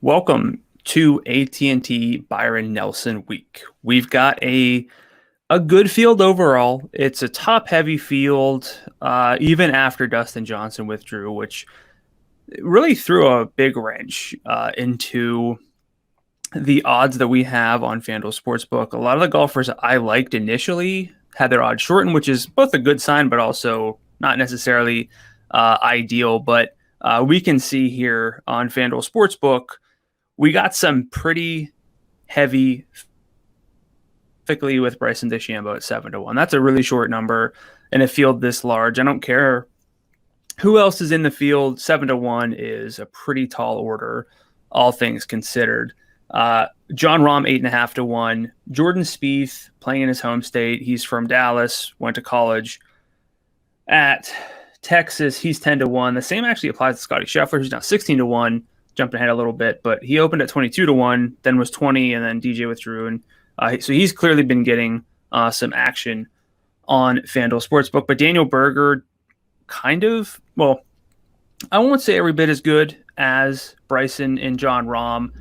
Welcome to AT&T Byron Nelson week. We've got a good field overall. It's a top-heavy field, even after Dustin Johnson withdrew, which really threw a big wrench into the odds that we have on FanDuel Sportsbook. A lot of the golfers I liked initially had their odds shortened, which is both a good sign, but also not necessarily ideal. But we can see here on FanDuel Sportsbook, we got some pretty heavy, particularly with Bryson Deschambeau at 7-1. That's a really short number in a field this large. I don't care who else is in the field. 7-1 is a pretty tall order, all things considered. John Rahm 8.5-1. Jordan Spieth playing in his home state. He's from Dallas, went to college at Texas. He's 10-1. The same actually applies to Scotty Scheffler, who's now 16-1. Jumping ahead a little bit, but he opened at 22-1, then was 20, and then DJ withdrew. And so he's clearly been getting some action on FanDuel Sportsbook. But Daniel Berger, I won't say every bit as good as Bryson and John Rahm,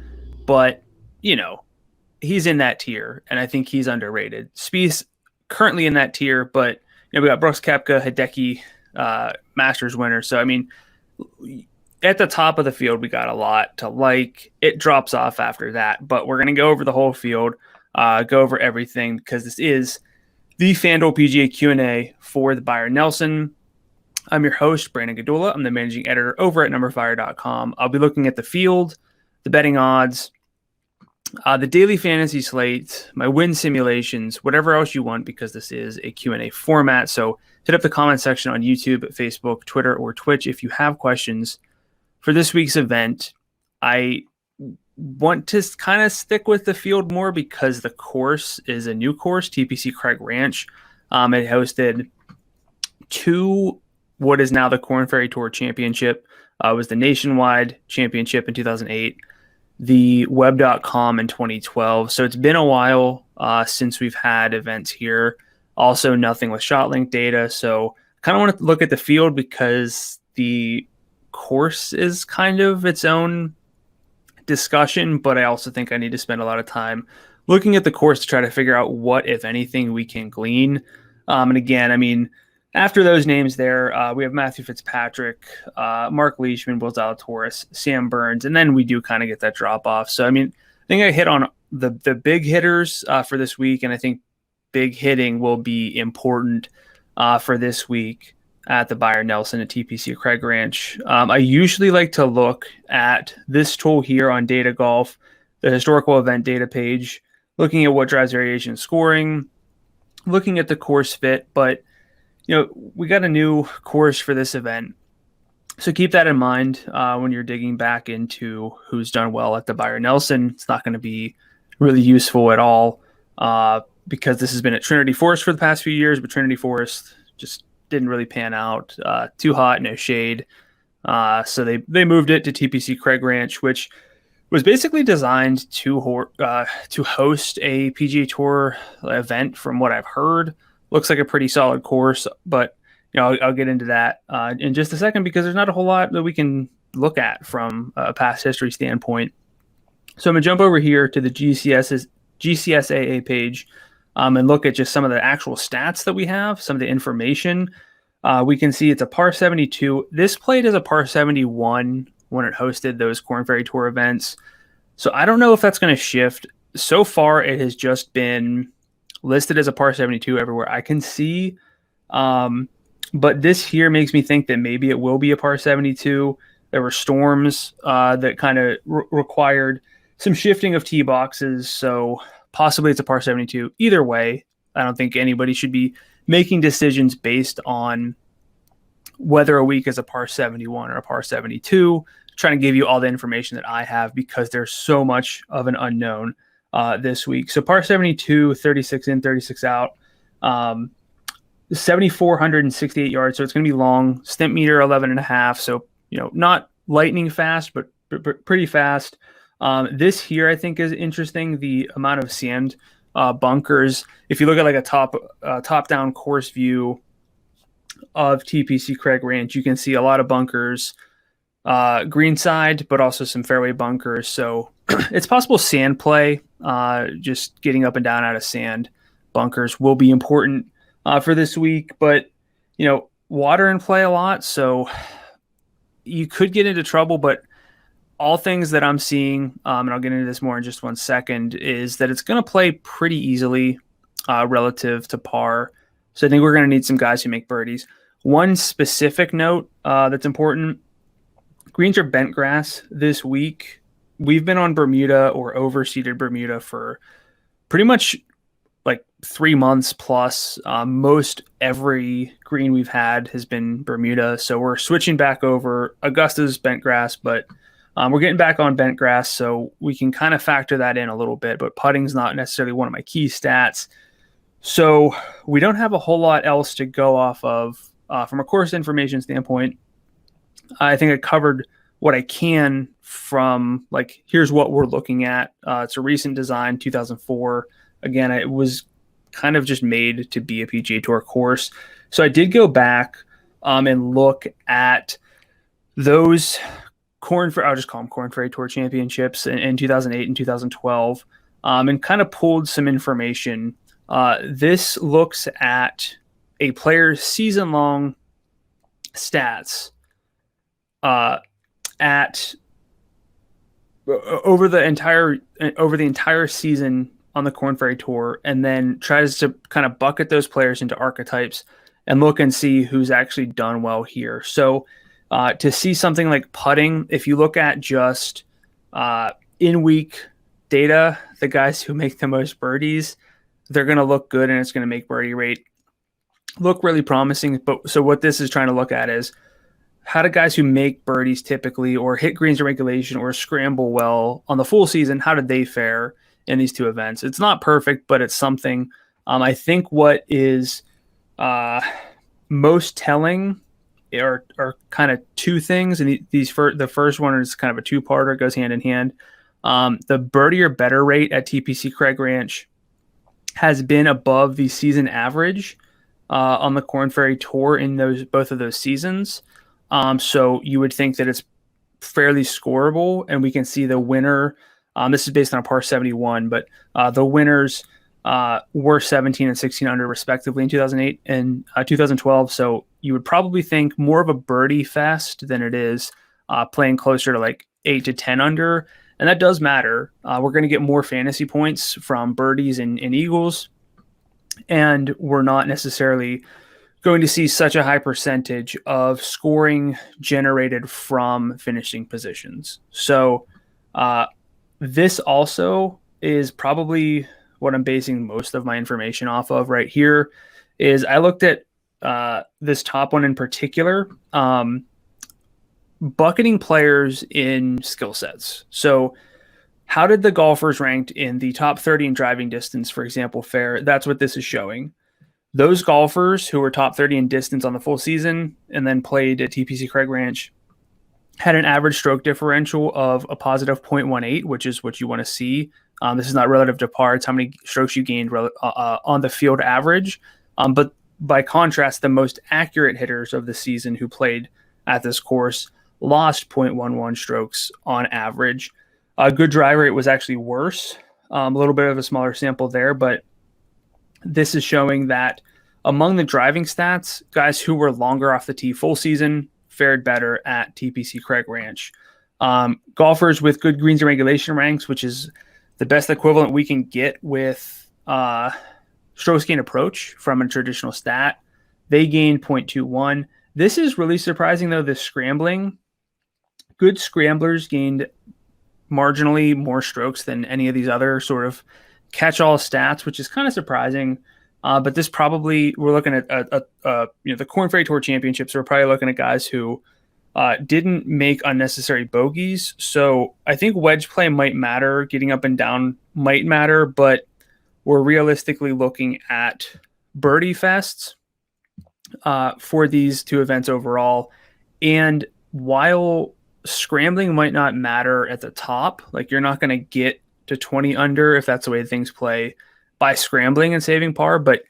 but, he's in that tier, and I think he's underrated. Spieth's currently in that tier, but, we got Brooks Koepka, Hideki, Masters winner. So, at the top of the field, we got a lot to like. It drops off after that, but we're going to go over the whole field, go over everything, because this is the FanDuel PGA Q&A for the Byron Nelson. I'm your host, Brandon Gdula. I'm the managing editor over at numberFire.com. I'll be looking at the field, the betting odds, the daily fantasy slate, my win simulations, whatever else you want, because this is a Q&A format. So hit up the comment section on YouTube, Facebook, Twitter, or Twitch if you have questions. For this week's event, I want to kind of stick with the field more because the course is a new course, TPC Craig Ranch. It hosted what is now the Korn Ferry Tour Championship. It was the Nationwide Championship in 2008, the Web.com in 2012. So it's been a while since we've had events here. Also, nothing with ShotLink data. So I kind of want to look at the field because the course is kind of its own discussion, but I also think I need to spend a lot of time looking at the course to try to figure out what, if anything, we can glean. And again, after those names there, we have Matthew Fitzpatrick, Mark Leishman, Will Zalatoris, Sam Burns, and then we do kind of get that drop off. So, I think I hit on the big hitters for this week, and I think big hitting will be important for this week at the Byron Nelson at TPC Craig Ranch. I usually like to look at this tool here on Data Golf, the historical event data page, looking at what drives variation in scoring, looking at the course fit. But, we got a new course for this event. So keep that in mind when you're digging back into who's done well at the Byron Nelson. It's not going to be really useful at all because this has been at Trinity Forest for the past few years, but Trinity Forest just didn't really pan out. Too hot, no shade. So they moved it to TPC Craig Ranch, which was basically designed to host a PGA Tour event. From what I've heard, looks like a pretty solid course. But I'll get into that in just a second because there's not a whole lot that we can look at from a past history standpoint. So I'm gonna jump over here to the GCSAA page. And look at just some of the actual stats that we have, some of the information. We can see it's a par 72. This played as a par 71 when it hosted those Korn Ferry Tour events. So I don't know if that's going to shift. So far, it has just been listed as a par 72 everywhere I can see. But this here makes me think that maybe it will be a par 72. There were storms that kind of required some shifting of tee boxes. So possibly it's a par 72. Either way, I don't think anybody should be making decisions based on whether a week is a par 71 or a par 72. Trying to give you all the information that I have because there's so much of an unknown this week. So par 72, 36 in, 36 out, 7,468 yards. So it's going to be long. Stimp meter 11.5. So, not lightning fast, but pretty fast. This here, I think, is interesting. The amount of sand bunkers. If you look at like a top-down course view of TPC Craig Ranch, you can see a lot of bunkers greenside, but also some fairway bunkers. So it's possible sand play, just getting up and down out of sand bunkers will be important for this week. But, water in play a lot. So you could get into trouble, but all things that I'm seeing, and I'll get into this more in just 1 second, is that it's going to play pretty easily relative to par. So I think we're going to need some guys who make birdies. One specific note that's important: greens are bent grass this week. We've been on Bermuda or overseeded Bermuda for pretty much like 3 months plus. Most every green we've had has been Bermuda. So we're switching back over. Augusta's bent grass, but we're getting back on bent grass, so we can kind of factor that in a little bit. But putting's not necessarily one of my key stats. So we don't have a whole lot else to go off of from a course information standpoint. I think I covered what I can from, like, here's what we're looking at. It's a recent design, 2004. Again, it was kind of just made to be a PGA Tour course. So I did go back and look at those I'll just call them Corn Ferry Tour Championships in 2008 and 2012, and kind of pulled some information. This looks at a player's season-long stats at over the entire season on the Corn Ferry Tour, and then tries to kind of bucket those players into archetypes and look and see who's actually done well here. So to see something like putting, if you look at just in-week data, the guys who make the most birdies, they're going to look good, and it's going to make birdie rate look really promising. But so what this is trying to look at is, how do guys who make birdies typically, or hit greens in regulation, or scramble well on the full season, how did they fare in these two events? It's not perfect, but it's something. I think what is most telling are kind of two things, and the first one is kind of a two-parter. It goes hand in hand. The birdie or better rate at TPC Craig Ranch has been above the season average on the Corn Ferry Tour in both of those seasons. So you would think that it's fairly scoreable, and we can see the winner. This is based on a par 71, but the winners were 17 and 16 under respectively in 2008 and 2012. So you would probably think more of a birdie fest than it is playing closer to like 8 to 10 under. And that does matter. We're going to get more fantasy points from birdies and eagles, and we're not necessarily going to see such a high percentage of scoring generated from finishing positions. So this also is probably what I'm basing most of my information off of right here. Is I looked at this top one in particular, bucketing players in skill sets. So how did the golfers ranked in the top 30 in driving distance, for example, fare? That's what this is showing. Those golfers who were top 30 in distance on the full season and then played at TPC Craig Ranch had an average stroke differential of a positive 0.18, which is what you want to see. This is not relative to par. It's how many strokes you gained on the field average. But by contrast, the most accurate hitters of the season who played at this course lost 0.11 strokes on average. A good drive rate was actually worse. A little bit of a smaller sample there, but this is showing that among the driving stats, guys who were longer off the tee full season fared better at TPC Craig Ranch. Golfers with good greens and regulation ranks, which is the best equivalent we can get with strokes gained approach from a traditional stat, they gained 0.21. This is really surprising, though, the scrambling. Good scramblers gained marginally more strokes than any of these other sort of catch-all stats, which is kind of surprising. But this probably, we're looking at the Corn Ferry Tour Championships. We're probably looking at guys who didn't make unnecessary bogeys. So I think wedge play might matter. Getting up and down might matter, but we're realistically looking at birdie fests for these two events overall. And while scrambling might not matter at the top, like you're not going to get to 20 under if that's the way things play by scrambling and saving par, but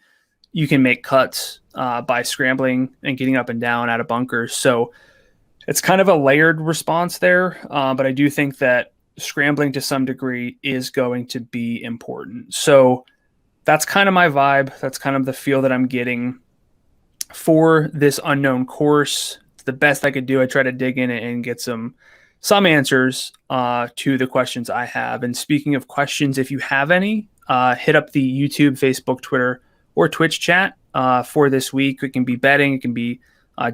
you can make cuts by scrambling and getting up and down out of bunkers. So It's kind of a layered response there, but I do think that scrambling to some degree is going to be important. So that's kind of my vibe. That's kind of the feel that I'm getting for this unknown course. It's the best I could do. I try to dig in and get some answers to the questions I have. And speaking of questions, if you have any, hit up the YouTube, Facebook, Twitter, or Twitch chat for this week. It can be betting, it can be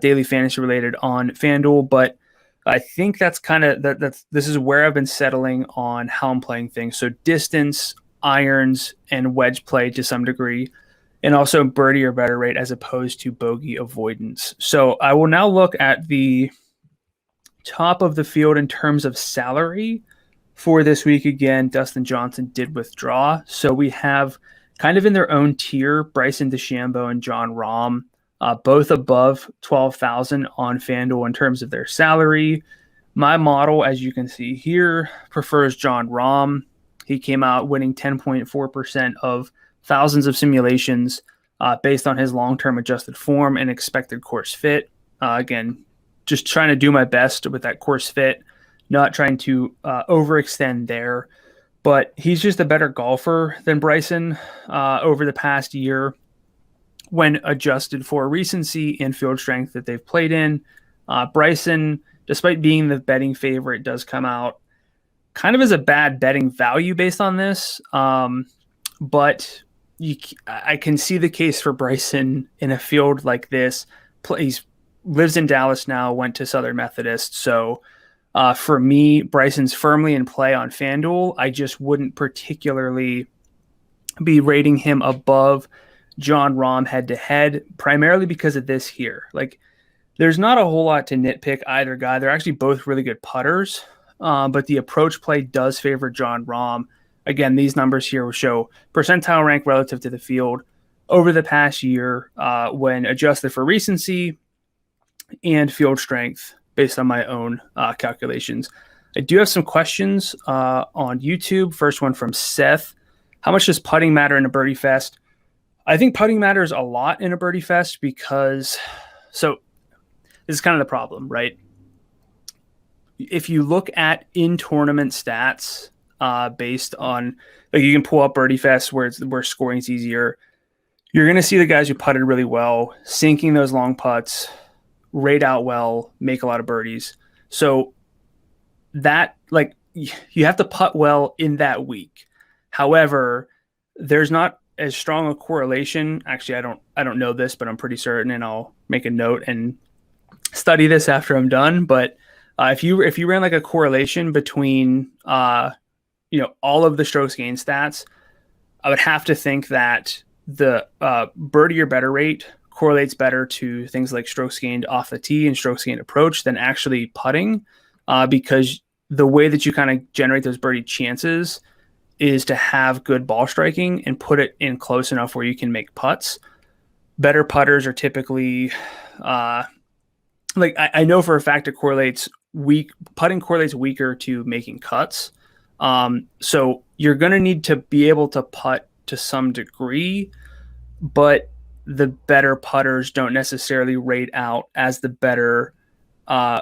daily fantasy related on FanDuel, but I think that's kind of this is where I've been settling on how I'm playing things. So distance, irons, and wedge play to some degree, and also birdie or better rate as opposed to bogey avoidance. So I will now look at the top of the field in terms of salary for this week. Again, Dustin Johnson did withdraw. So we have kind of in their own tier, Bryson DeChambeau and Jon Rahm, both above 12,000 on FanDuel in terms of their salary. My model, as you can see here, prefers Jon Rahm. He came out winning 10.4% of thousands of simulations based on his long-term adjusted form and expected course fit. Again, just trying to do my best with that course fit, not trying to overextend there. But he's just a better golfer than Bryson over the past year when adjusted for recency and field strength that they've played in. Bryson, despite being the betting favorite, does come out kind of as a bad betting value based on this. But I can see the case for Bryson in a field like this. He lives in Dallas now, went to Southern Methodist. So for me, Bryson's firmly in play on FanDuel. I just wouldn't particularly be rating him above Jon Rahm head-to-head, primarily because of this here. Like, there's not a whole lot to nitpick either guy. They're actually both really good putters, but the approach play does favor Jon Rahm. Again, these numbers here will show percentile rank relative to the field over the past year when adjusted for recency and field strength based on my own calculations. I do have some questions on YouTube. First one from Seth. How much does putting matter in a birdie fest? I think putting matters a lot in a birdie fest because, so this is kind of the problem, right? If you look at in-tournament stats based on, like, you can pull up birdie fest where scoring is easier. You're going to see the guys who putted really well, sinking those long putts, rate out well, make a lot of birdies. So that, like, you have to putt well in that week. However, there's not as strong a correlation. Actually, I don't know this, but I'm pretty certain, and I'll make a note and study this after I'm done. But if you ran like a correlation between all of the strokes gained stats, I would have to think that the birdie or better rate correlates better to things like strokes gained off the tee and strokes gained approach than actually putting, because the way that you kind of generate those birdie chances is to have good ball striking and put it in close enough where you can make putts. Better putters are typically I know for a fact it correlates putting correlates weaker to making cuts. So you're going to need to be able to putt to some degree, but the better putters don't necessarily rate out as the better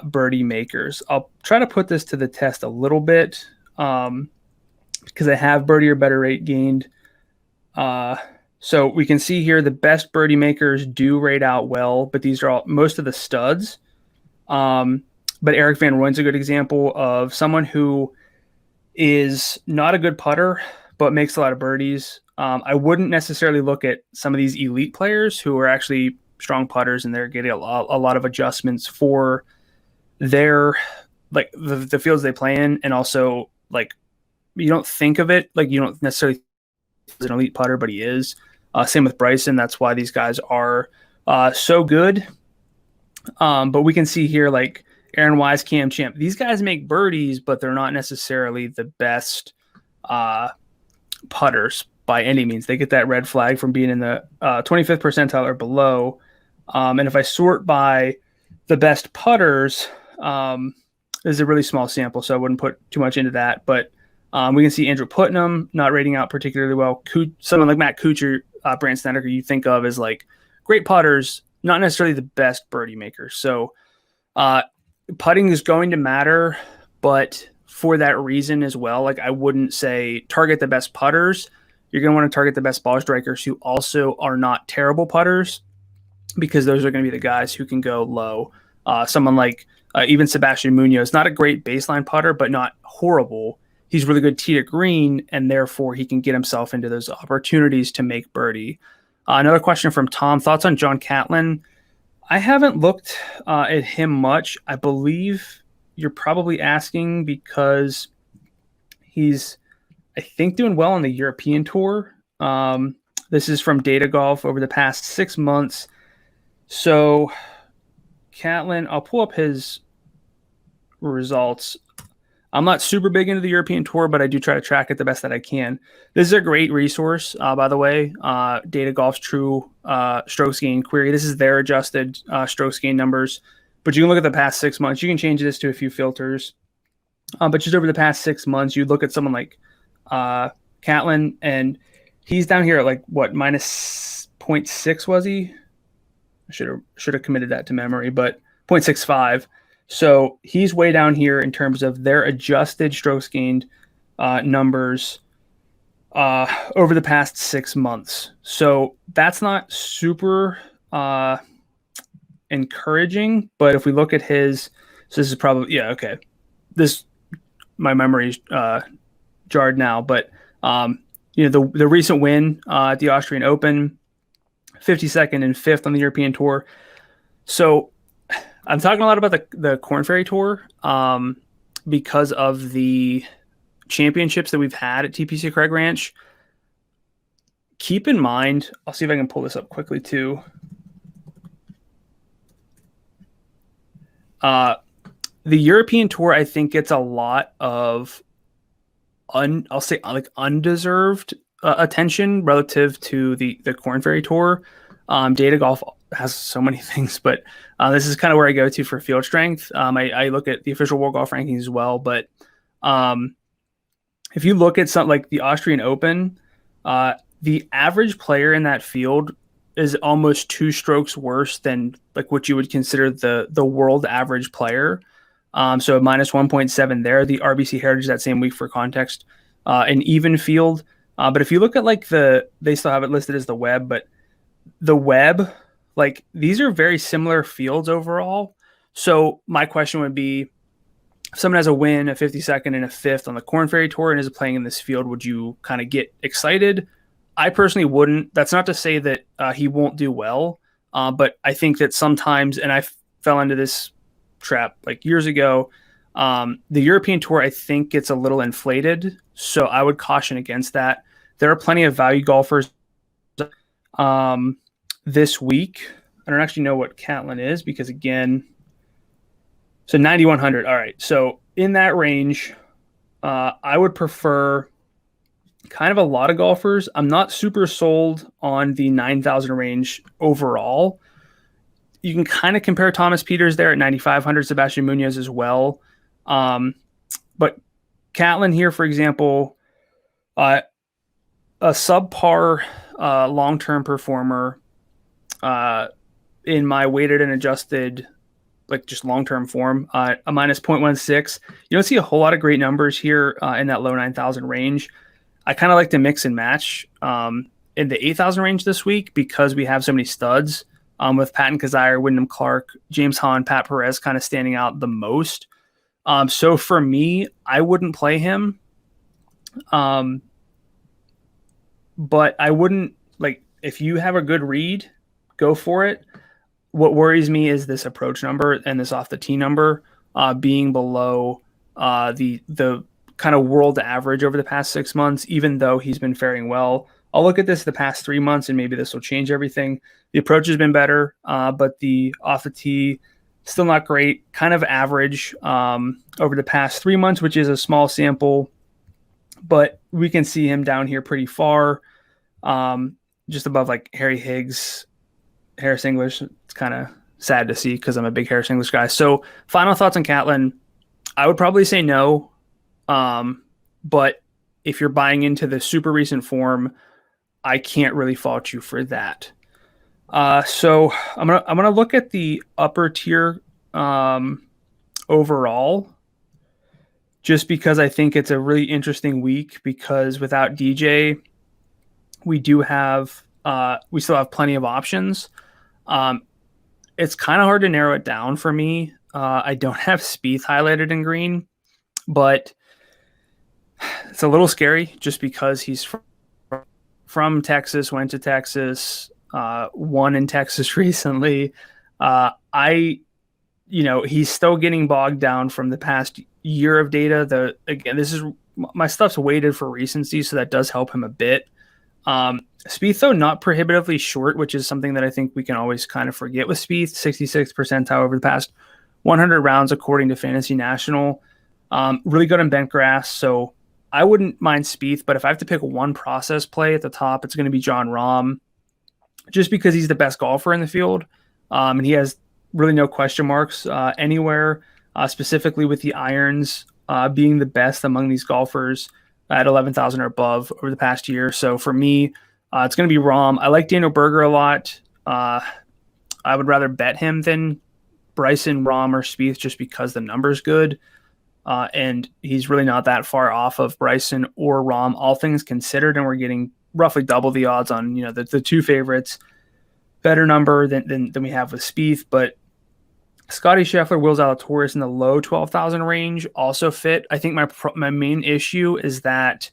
birdie makers. I'll try to put this to the test a little bit because I have birdie or better rate gained. So we can see here the best birdie makers do rate out well, but these are most of the studs. But Eric Van Rooyen's a good example of someone who is not a good putter, but makes a lot of birdies. I wouldn't necessarily look at some of these elite players who are actually strong putters and they're getting a lot of adjustments for their, like, the fields they play in. And also, like, you don't think of it, like, you don't necessarily as an elite putter, but he is. Same with Bryson. That's why these guys are so good. But we can see here, like, Aaron Wise, Cam Champ, these guys make birdies, but they're not necessarily the best putters by any means. They get that red flag from being in the 25th percentile or below. And if I sort by the best putters, there's a really small sample, so I wouldn't put too much into that. But we can see Andrew Putnam not rating out particularly well. Someone like Matt Kuchar, Brandon Snedeker, you think of as like great putters, not necessarily the best birdie makers. So putting is going to matter, but for that reason as well, like I wouldn't say target the best putters. You're going to want to target the best ball strikers who also are not terrible putters, because those are going to be the guys who can go low. Someone like even Sebastian Munoz, not a great baseline putter, but not horrible. He's really good tee to green, and therefore he can get himself into those opportunities to make birdie. Another question from Tom. Thoughts on John Catlin? I haven't looked at him much. I believe you're probably asking because he's, I think, doing well on the European Tour. This is from Data Golf over the past 6 months. So Catlin, I'll pull up his results. I'm not super big into the European Tour, but I do try to track it the best that I can. This is a great resource, by the way. Data Golf's true strokes gain query. This is their adjusted strokes gain numbers. But you can look at the past 6 months. You can change this to a few filters. But just over the past 6 months, you look at someone like Catlin, and he's down here at like, what, minus 0.6 was he? I should have committed that to memory, but 0.65. So he's way down here in terms of their adjusted strokes gained numbers over the past 6 months. So that's not super encouraging. But if we look at his, so this is probably, yeah, okay. My memory's jarred now, but the recent win at the Austrian Open, 52nd and 5th on the European Tour. So I'm talking a lot about the Korn Ferry Tour because of the championships that we've had at TPC Craig Ranch. Keep in mind, I'll see if I can pull this up quickly too. The European Tour, I think, gets a lot of undeserved attention relative to the Korn Ferry Tour. Data Golf has so many things, but this is kind of where I go to for field strength. I look at the official World Golf rankings as well, but if you look at something like the Austrian Open, the average player in that field is almost 2 strokes worse than like what you would consider the world average player. So minus 1.7 there. The RBC Heritage that same week, for context, an even field. But if you look at like they still have it listed as the web, but the web, like these are very similar fields overall. So my question would be, if someone has a win, a 52nd and a 5th on the Korn Ferry Tour and is playing in this field, would you kind of get excited? I personally wouldn't. That's not to say that he won't do well, but I think that sometimes, and I fell into this trap like years ago, the European Tour, I think, gets a little inflated. So I would caution against that. There are plenty of value golfers this week. I don't actually know what Catlin is because, again, so 9,100. All right. So in that range, I would prefer kind of a lot of golfers. I'm not super sold on the 9,000 range overall. You can kind of compare Thomas Peters there at 9,500, Sebastian Munoz as well. But Catlin here, for example, a subpar long-term performer in my weighted and adjusted, like just long-term form, a minus 0.16. You don't see a whole lot of great numbers here in that low 9,000 range. I kind of like to mix and match in the 8,000 range this week because we have so many studs with Patton Kizzire, Wyndham Clark, James Hahn, Pat Perez kind of standing out the most. So for me, I wouldn't play him. But I wouldn't, like, if you have a good read, go for it. What worries me is this approach number and this off the tee number being below the kind of world average over the past 6 months, even though he's been faring well. I'll look at this the past 3 months and maybe this will change everything. The approach has been better, but the off the tee still not great, kind of average over the past 3 months, which is a small sample, but we can see him down here pretty far, just above like Harry Higgs, Harris English. It's kind of sad to see because I'm a big Harris English guy. So final thoughts on Catlin. I would probably say no. But if you're buying into the super recent form, I can't really fault you for that. So I'm gonna look at the upper tier overall, just because I think it's a really interesting week, because without DJ, we still have plenty of options. It's kind of hard to narrow it down for me. I don't have Spieth highlighted in green, but it's a little scary just because he's from Texas, went to Texas, won in Texas recently. He's still getting bogged down from the past year of data. My stuff's weighted for recency, so that does help him a bit. Spieth, though, not prohibitively short, which is something that I think we can always kind of forget with Spieth. 66th percentile over the past 100 rounds, according to Fantasy National. Really good on bent grass, so I wouldn't mind Spieth, but if I have to pick one process play at the top, it's going to be Jon Rahm, just because he's the best golfer in the field, and he has really no question marks anywhere, specifically with the irons being the best among these golfers at 11,000 or above over the past year. So for me, it's going to be Rahm. I like Daniel Berger a lot. I would rather bet him than Bryson, Rahm, or Spieth just because the number's good. And he's really not that far off of Bryson or Rahm, all things considered, and we're getting roughly double the odds on the two favorites. Better number than we have with Spieth, but Scotty Scheffler, Will Zalatoris in the low 12,000 range also fit. I think my main issue is that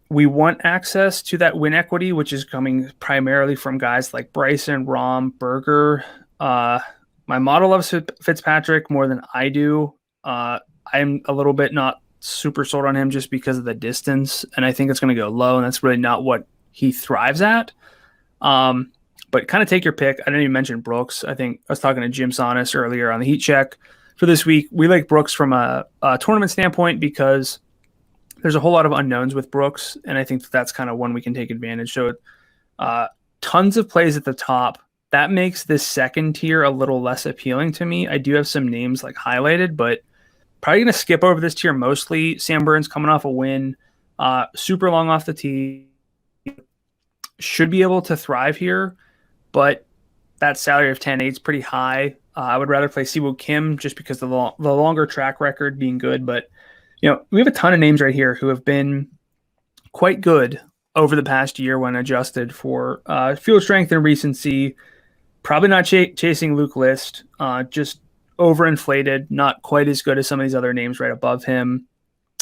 we want access to that win equity, which is coming primarily from guys like Bryson, Rahm, Berger. My model loves Fitzpatrick more than I do. I'm a little bit not super sold on him just because of the distance, and I think it's going to go low, and that's really not what he thrives at. But kind of take your pick. I didn't even mention Brooks. I think I was talking to Jim Sonis earlier on the Heat Check for this week. We like Brooks from a tournament standpoint because there's a whole lot of unknowns with Brooks, and I think that's kind of one we can take advantage. So tons of plays at the top. That makes this second tier a little less appealing to me. I do have some names like highlighted, but probably going to skip over this tier mostly. Sam Burns coming off a win, super long off the tee. Should be able to thrive here, but that salary of 10.8 is pretty high. I would rather play Siwoo Kim just because of the longer track record being good. But we have a ton of names right here who have been quite good over the past year when adjusted for field strength and recency. Probably not chasing Luke List, just overinflated, not quite as good as some of these other names right above him.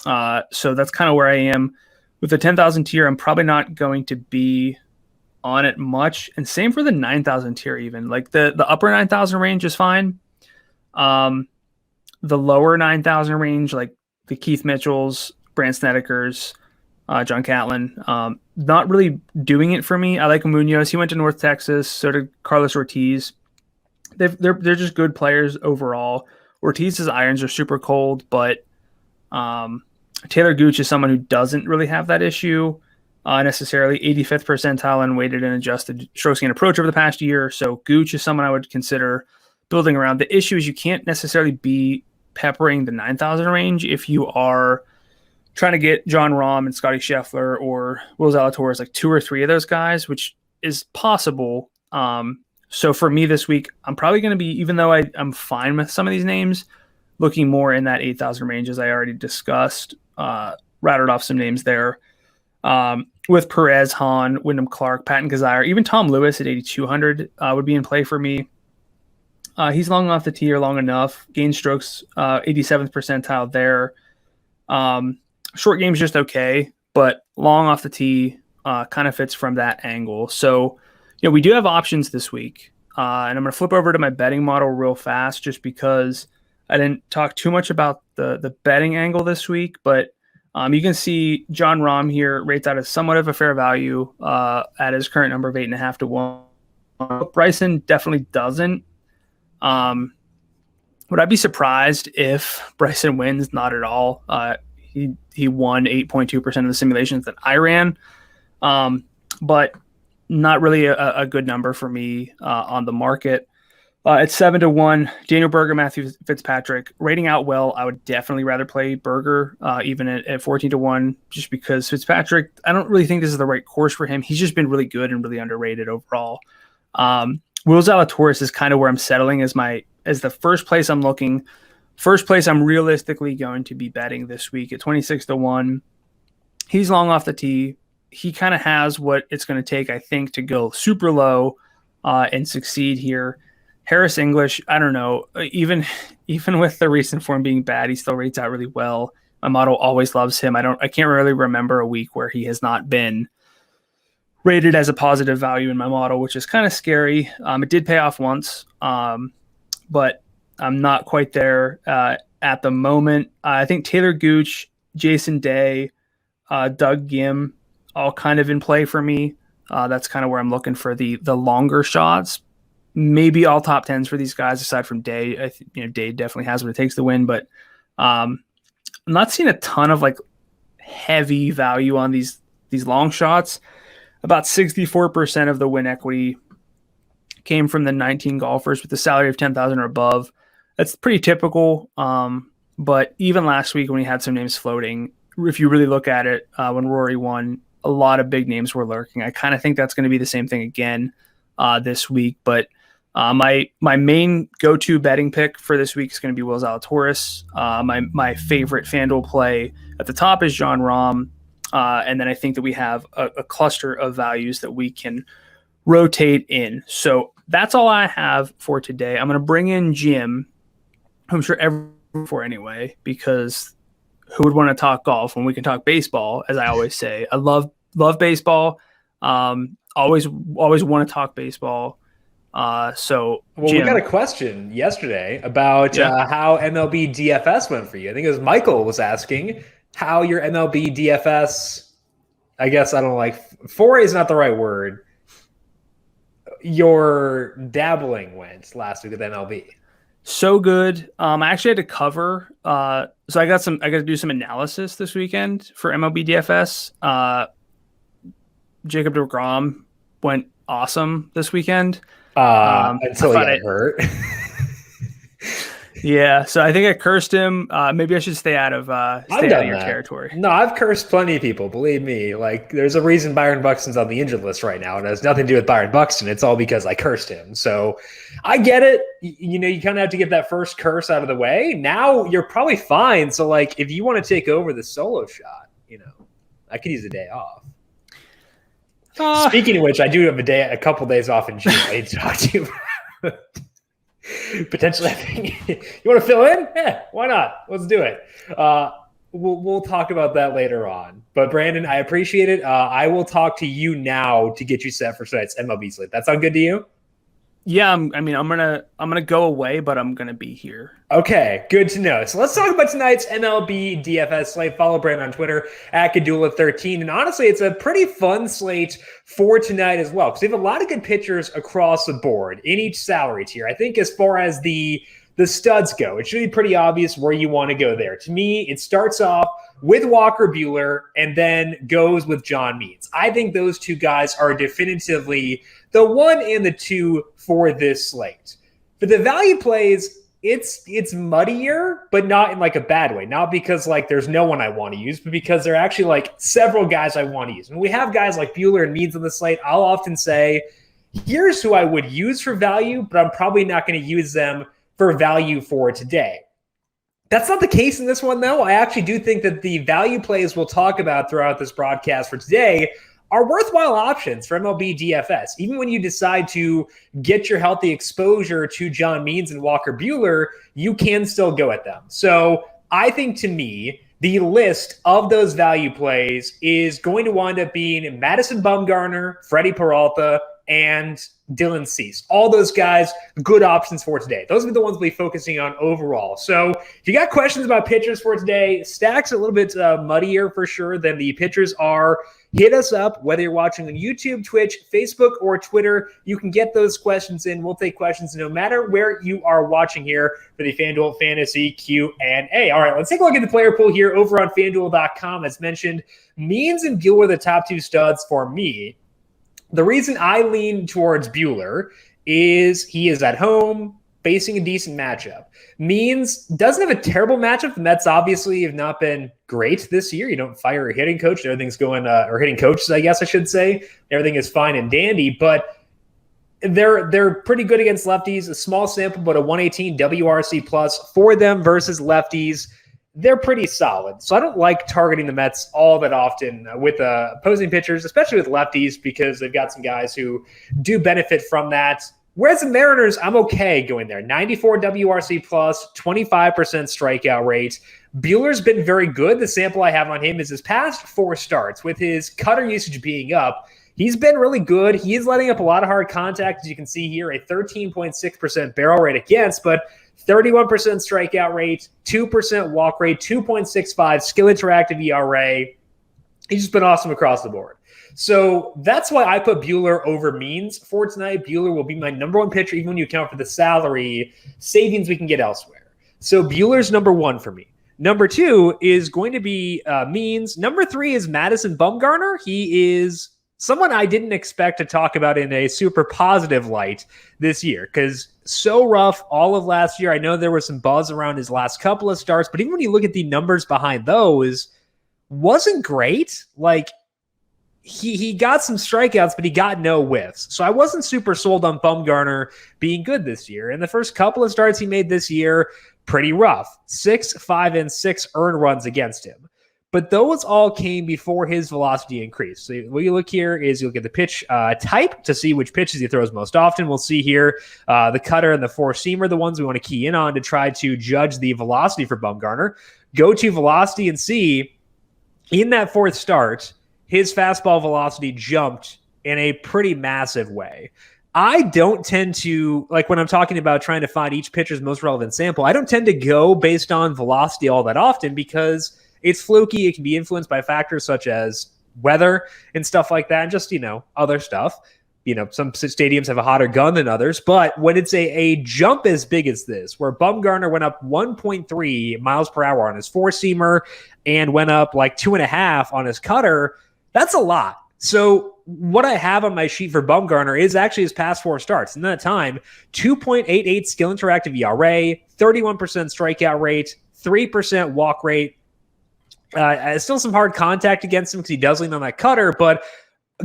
So that's kind of where I am. With the 10,000 tier, I'm probably not going to be on it much, and same for the 9,000 tier. Even like the upper 9,000 range is fine. The lower 9,000 range, like the Keith Mitchells, Brant Snedekers, John Catlin, not really doing it for me. I like Munoz. He went to North Texas. So did Carlos Ortiz. They're just good players overall. Ortiz's irons are super cold, but Taylor Gooch is someone who doesn't really have that issue. Necessarily 85th percentile and weighted and adjusted strokes gained approach over the past year. So Gooch is someone I would consider building around. The issue is you can't necessarily be peppering the 9,000 range if you are trying to get Jon Rahm and Scotty Scheffler or Will Zalatoris, like two or three of those guys, which is possible. So for me this week, I'm probably going to be, even though I'm fine with some of these names, looking more in that 8,000 range, as I already discussed, rattled off some names there. With Perez, Hahn, Wyndham Clark, Patton Kizzire, even Tom Lewis at 8,200 would be in play for me. He's long off the tee or long enough. Gain strokes, 87th percentile there. Short game's just okay, but long off the tee kind of fits from that angle. So, we do have options this week. And I'm going to flip over to my betting model real fast just because I didn't talk too much about the betting angle this week, but you can see Jon Rahm here rates out as somewhat of a fair value at his current number of 8.5 to 1. Bryson definitely doesn't. Would I be surprised if Bryson wins? Not at all. He won 8.2% of the simulations that I ran, but not really a good number for me on the market. At 7 to 1, Daniel Berger, Matthew Fitzpatrick rating out well. I would definitely rather play Berger even at 14 to 1, just because Fitzpatrick, I don't really think this is the right course for him. He's just been really good and really underrated overall. Will Zalatoris is kind of where I'm settling as my as the first place I'm looking. First place I'm realistically going to be betting this week at 26-1. He's long off the tee. He kind of has what it's going to take, I think, to go super low and succeed here. Harris English, I don't know. Even with the recent form being bad, he still rates out really well. My model always loves him. I can't really remember a week where he has not been rated as a positive value in my model, which is kind of scary. It did pay off once, but I'm not quite there at the moment. I think Taylor Gooch, Jason Day, Doug Gim, all kind of in play for me. That's kind of where I'm looking for the longer shots. Maybe all top tens for these guys aside from Day. Day definitely has what it takes to win, but I'm not seeing a ton of like heavy value on these long shots. About 64% of the win equity came from the 19 golfers with a salary of $10,000 or above. That's pretty typical. But even last week when we had some names floating, if you really look at it, when Rory won, a lot of big names were lurking. I kind of think that's going to be the same thing again this week. But my main go-to betting pick for this week is going to be Will Zalatoris. My favorite FanDuel play at the top is Jon Rahm. And then I think that we have a cluster of values that we can rotate in. So that's all I have for today. I'm going to bring in Jim, who I'm sure everyone for anyway, because who would want to talk golf when we can talk baseball, as I always say. I love baseball. Always want to talk baseball. Jim, we got a question yesterday about how MLB DFS went for you. I think it was Michael was asking how your MLB DFS, I guess I don't like, foray is not the right word. Your dabbling went last week with MLB. So good. I actually had to cover. So I got to do some analysis this weekend for MLB DFS. Jacob deGrom went awesome this weekend. Until he got hurt. Yeah, so I think I cursed him. Maybe I should stay out of your territory. No, I've cursed plenty of people. Believe me. Like, there's a reason Byron Buxton's on the injured list right now. It has nothing to do with Byron Buxton. It's all because I cursed him. So I get it. You kind of have to get that first curse out of the way. Now you're probably fine. So, like, if you want to take over the solo shot, I could use a day off. Speaking of which, I do have a couple days off in June. I need to talk to you about. Potentially, I think you want to fill in? Yeah, why not? Let's do it. We'll talk about that later on. But Brandon, I appreciate it. I will talk to you now to get you set for tonight's MLB slate. That sound good to you? Yeah, I'm gonna go away, but I'm gonna be here. Okay, good to know. So let's talk about tonight's MLB DFS slate. Follow Brandon on Twitter at Gdula13. And honestly, it's a pretty fun slate for tonight as well, because we have a lot of good pitchers across the board in each salary tier. I think as far as the studs go, it should be pretty obvious where you want to go there. To me, it starts off with Walker Buehler and then goes with John Means. I think those two guys are definitively the 1 and the 2 for this slate. For the value plays, it's muddier, but not in like a bad way. Not because like there's no one I want to use, but because there are actually like several guys I want to use. When we have guys like Buehler and Means on the slate, I'll often say, here's who I would use for value, but I'm probably not going to use them for value for today. That's not the case in this one, though. I actually do think that the value plays we'll talk about throughout this broadcast for today are worthwhile options for MLB DFS. Even when you decide to get your healthy exposure to John Means and Walker Buehler, you can still go at them. So I think, to me, the list of those value plays is going to wind up being Madison Bumgarner, Freddie Peralta, and Dylan Cease. All those guys, good options for today. Those are the ones we'll be focusing on overall. So if you got questions about pitchers for today, Stack's a little bit muddier for sure than the pitchers are. Hit us up, whether you're watching on YouTube, Twitch, Facebook, or Twitter. You can get those questions in. We'll take questions no matter where you are watching here for the FanDuel Fantasy Q&A. All right, let's take a look at the player pool here over on FanDuel.com. As mentioned, Means and Buehler are the top two studs for me. The reason I lean towards Buehler is he is at home facing a decent matchup. Means doesn't have a terrible matchup. The Mets obviously have not been great this year. You don't fire a hitting coach. Everything's going, or hitting coaches, I guess I should say. Everything is fine and dandy. But They're pretty good against lefties. A small sample, but a 118 WRC plus for them versus lefties. They're pretty solid. So I don't like targeting the Mets all that often with opposing pitchers, especially with lefties, because they've got some guys who do benefit from that. Whereas the Mariners, I'm okay going there. 94 WRC plus, 25% strikeout rate. Buehler's been very good. The sample I have on him is his past 4 starts. With his cutter usage being up, he's been really good. He is letting up a lot of hard contact, as you can see here, a 13.6% barrel rate against, but 31% strikeout rate, 2% walk rate, 2.65 skill interactive ERA. He's just been awesome across the board. So that's why I put Buehler over Means for tonight. Buehler will be my number 1 pitcher, even when you account for the salary savings we can get elsewhere. So Buehler's number 1 for me. Number 2 is going to be Means. Number 3 is Madison Bumgarner. He is someone I didn't expect to talk about in a super positive light this year, because so rough all of last year. I know there was some buzz around his last couple of starts, but even when you look at the numbers behind those, wasn't great. Like, he got some strikeouts, but he got no whiffs. So I wasn't super sold on Bumgarner being good this year. And the first couple of starts he made this year, pretty rough. 6, 5, and 6 earned runs against him. But those all came before his velocity increased. So what you look here is you'll get the pitch type to see which pitches he throws most often. We'll see here the cutter and the four-seamer, the ones we want to key in on to try to judge the velocity for Bumgarner. Go to velocity and see in that 4th start, his fastball velocity jumped in a pretty massive way. I don't tend to, like when I'm talking about trying to find each pitcher's most relevant sample, I don't tend to go based on velocity all that often because it's fluky. It can be influenced by factors such as weather and stuff like that, and just, other stuff. Some stadiums have a hotter gun than others, but when it's a jump as big as this, where Bumgarner went up 1.3 miles per hour on his four-seamer and went up like 2.5 on his cutter, that's a lot. So what I have on my sheet for Bumgarner is actually his past 4 starts. In that time, 2.88 skill interactive ERA, 31% strikeout rate, 3% walk rate. Still some hard contact against him because he does lean on that cutter, but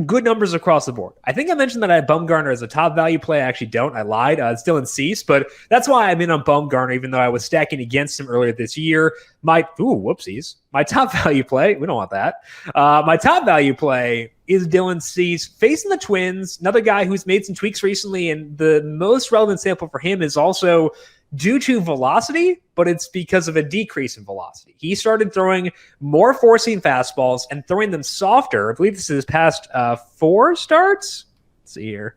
good numbers across the board. I think I mentioned that I had Bumgarner as a top value play. I actually don't. I lied. It's still in Cease, but that's why I'm in on Bumgarner, even though I was stacking against him earlier this year. My top value play, we don't want that. My top value play is Dylan Cease facing the Twins, another guy who's made some tweaks recently, and the most relevant sample for him is also due to velocity, but it's because of a decrease in velocity. He started throwing more four-seam fastballs and throwing them softer. I believe this is his past 4 starts. Let's see here.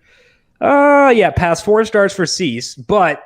Past 4 starts for Cease, but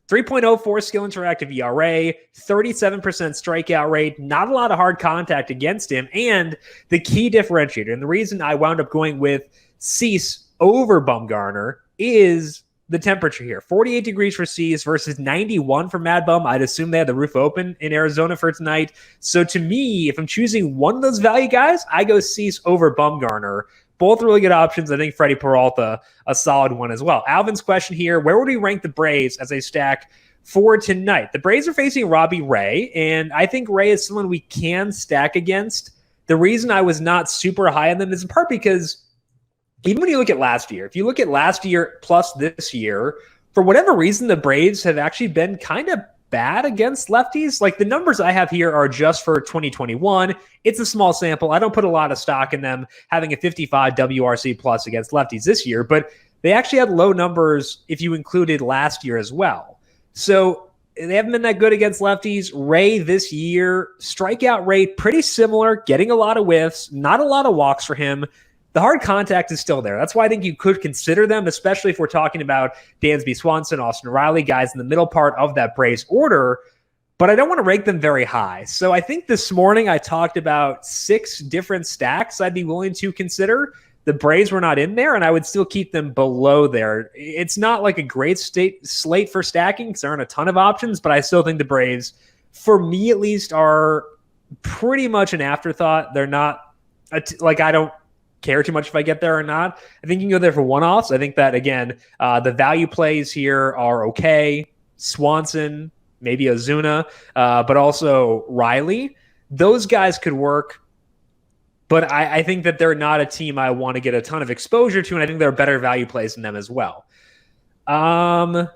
3.04 skill interactive ERA, 37% strikeout rate, not a lot of hard contact against him, and the key differentiator, and the reason I wound up going with Cease over Bumgarner is the temperature here. 48 degrees for Cease versus 91 for Mad Bum. I'd assume they had the roof open in Arizona for tonight. So to me, if I'm choosing one of those value guys, I go Cease over Bumgarner. Both really good options. I think Freddie Peralta, a solid one as well. Alvin's question here, where would we rank the Braves as a stack for tonight? The Braves are facing Robbie Ray, and I think Ray is someone we can stack against. The reason I was not super high on them is in part because even when you look at last year, if you look at last year plus this year, for whatever reason, the Braves have actually been kind of bad against lefties. Like the numbers I have here are just for 2021. It's a small sample. I don't put a lot of stock in them having a 55 WRC plus against lefties this year, but they actually had low numbers if you included last year as well. So they haven't been that good against lefties. Ray this year, strikeout rate, pretty similar, getting a lot of whiffs, not a lot of walks for him. The hard contact is still there. That's why I think you could consider them, especially if we're talking about Dansby Swanson, Austin Riley, guys in the middle part of that Braves order, but I don't want to rank them very high. So I think this morning I talked about 6 different stacks I'd be willing to consider. The Braves were not in there, and I would still keep them below there. It's not like a great slate for stacking because there aren't a ton of options, but I still think the Braves, for me at least, are pretty much an afterthought. They're not, I don't care too much if I get there or not. I think you can go there for one-offs. I think that, again, the value plays here are okay. Swanson, maybe Ozuna, but also Riley. Those guys could work, but I think that they're not a team I want to get a ton of exposure to, and I think there are better value plays in them as well. Isidore,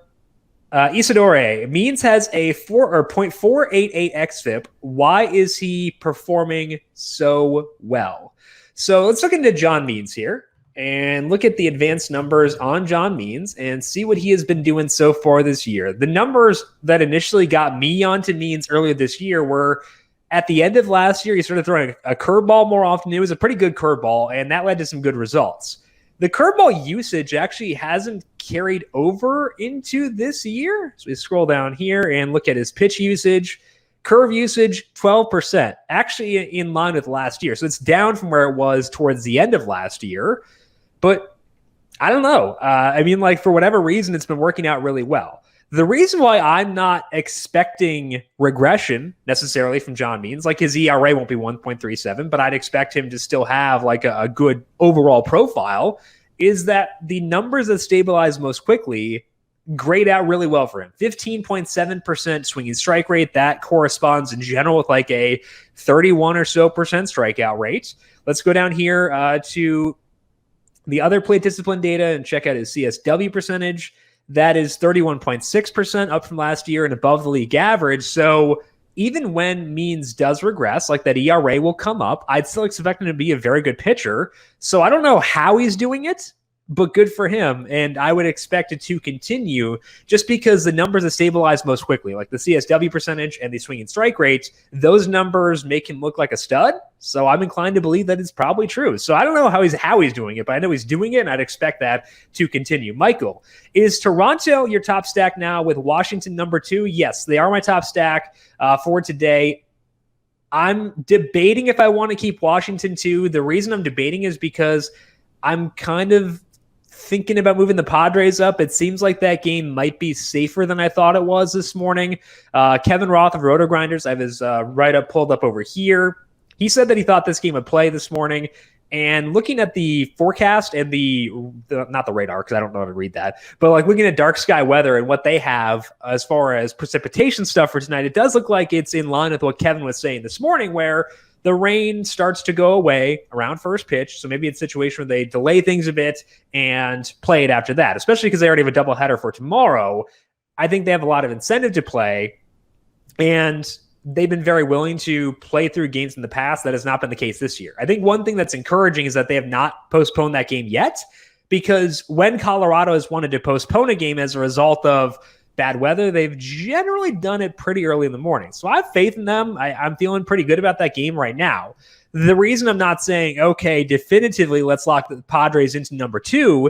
Means has a 0.488 xFIP. Why is he performing so well? So let's look into John Means here and look at the advanced numbers on John Means and see what he has been doing so far this year. The numbers that initially got me onto Means earlier this year were at the end of last year. He started throwing a curveball more often. It was a pretty good curveball, and that led to some good results. The curveball usage actually hasn't carried over into this year. So we scroll down here and look at his pitch usage. Curve usage, 12%, actually in line with last year. So it's down from where it was towards the end of last year. But I don't know. For whatever reason, it's been working out really well. The reason why I'm not expecting regression necessarily from John Means, like his ERA won't be 1.37, but I'd expect him to still have like a good overall profile, is that the numbers that stabilize most quickly grade out really well for him. 15.7% swinging strike rate. That corresponds in general with like a 31 or so percent strikeout rate. Let's go down here to the other plate discipline data and check out his CSW percentage. That is 31.6% up from last year and above the league average. So even when Means does regress, like that ERA will come up, I'd still expect him to be a very good pitcher. So I don't know how he's doing it, but good for him. And I would expect it to continue just because the numbers that stabilize most quickly, like the CSW percentage and the swinging strike rate, those numbers make him look like a stud. So I'm inclined to believe that it's probably true. So I don't know how he's doing it, but I know he's doing it, and I'd expect that to continue. Michael, is Toronto your top stack now with Washington number 2? Yes, they are my top stack for today. I'm debating if I want to keep Washington 2. The reason I'm debating is because I'm kind of thinking about moving the Padres up. It seems like that game might be safer than I thought it was this morning. Kevin Roth of Roto Grinders, I have his write-up pulled up over here. He said that he thought this game would play this morning. And looking at the forecast and not the radar, because I don't know how to read that, but like looking at dark sky weather and what they have as far as precipitation stuff for tonight, it does look like it's in line with what Kevin was saying this morning, where the rain starts to go away around first pitch. So maybe it's a situation where they delay things a bit and play it after that, especially because they already have a doubleheader for tomorrow. I think they have a lot of incentive to play, and they've been very willing to play through games in the past. That has not been the case this year. I think one thing that's encouraging is that they have not postponed that game yet, because when Colorado has wanted to postpone a game as a result of bad weather, they've generally done it pretty early in the morning. So I have faith in them. I'm feeling pretty good about that game right now. The reason I'm not saying, okay, definitively, let's lock the Padres into number 2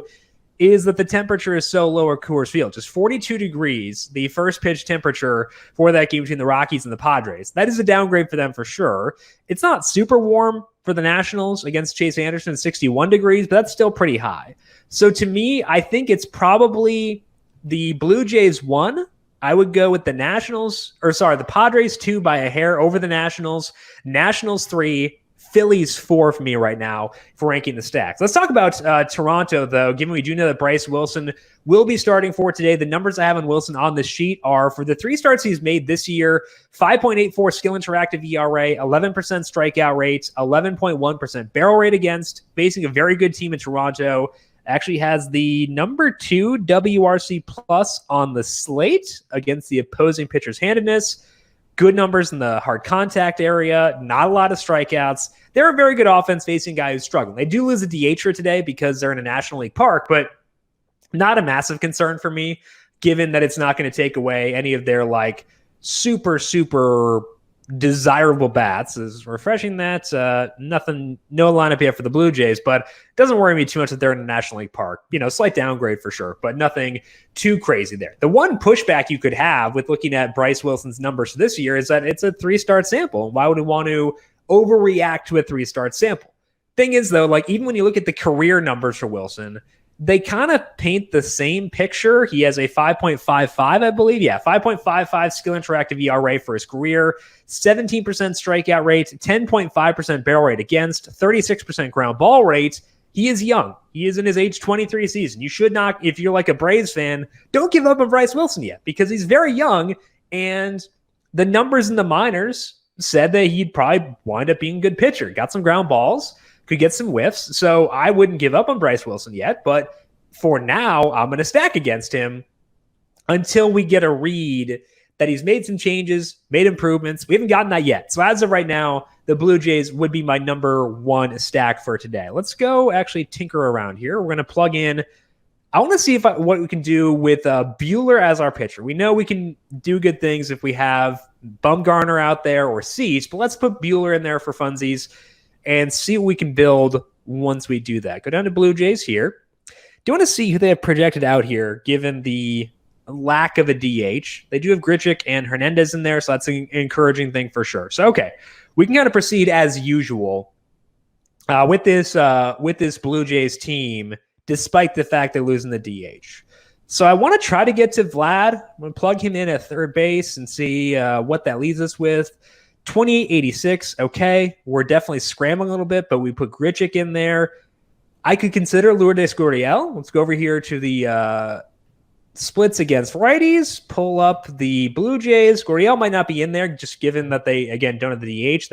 is that the temperature is so low at Coors Field. Just 42 degrees, the first pitch temperature for that game between the Rockies and the Padres. That is a downgrade for them for sure. It's not super warm for the Nationals against Chase Anderson, 61 degrees, but that's still pretty high. So to me, I think it's probably the Blue Jays 1. I would go with the Padres 2 by a hair over the Nationals. Nationals 3, Phillies 4 for me right now for ranking the stacks. Let's talk about Toronto, though, given we do know that Bryce Wilson will be starting for today. The numbers I have on Wilson on this sheet are for the 3 starts he's made this year: 5.84 skill interactive ERA, 11% strikeout rate, 11.1% barrel rate against, facing a very good team in Toronto. Actually has the number 2 WRC plus on the slate against the opposing pitcher's handedness. Good numbers in the hard contact area, not a lot of strikeouts. They're a very good offense facing a guy who's struggling. They do lose a DHer today because they're in a National League park, but not a massive concern for me, given that it's not going to take away any of their like super desirable bats. Is refreshing that. No lineup yet for the Blue Jays, but it doesn't worry me too much that they're in a National League park. Slight downgrade for sure, but nothing too crazy there. The one pushback you could have with looking at Bryce Wilson's numbers for this year is that it's a 3-start sample. Why would we want to overreact to a 3-start sample? Thing is, though, like even when you look at the career numbers for Wilson, they kind of paint the same picture. He has a 5.55, I believe. Yeah, 5.55 skill interactive ERA for his career, 17% strikeout rate, 10.5% barrel rate against, 36% ground ball rate. He is young. He is in his age 23 season. You should not, if you're like a Braves fan, don't give up on Bryce Wilson yet because he's very young, and the numbers in the minors said that he'd probably wind up being a good pitcher. Got some ground balls, could get some whiffs. So I wouldn't give up on Bryce Wilson yet, but for now, I'm going to stack against him until we get a read that he's made some changes, made improvements. We haven't gotten that yet. So as of right now, the Blue Jays would be my number one stack for today. Let's go actually tinker around here. We're going to plug in. I want to see what we can do with Buehler as our pitcher. We know we can do good things if we have Bumgarner out there or Cease, but let's put Buehler in there for funsies and see what we can build once we do that. Go down to Blue Jays here. Do you want to see who they have projected out here, given the lack of a DH? They do have Grichuk and Hernandez in there, so that's an encouraging thing for sure. So, okay, we can kind of proceed as usual with this Blue Jays team, despite the fact they're losing the DH. So I want to try to get to Vlad. I'm going to plug him in at third base and see what that leaves us with. 2886, okay. We're definitely scrambling a little bit, but we put Grichuk in there. I could consider Lourdes Gurriel. Let's go over here to the splits against righties. Pull up the Blue Jays. Gurriel might not be in there, just given that they, again, don't have the DH.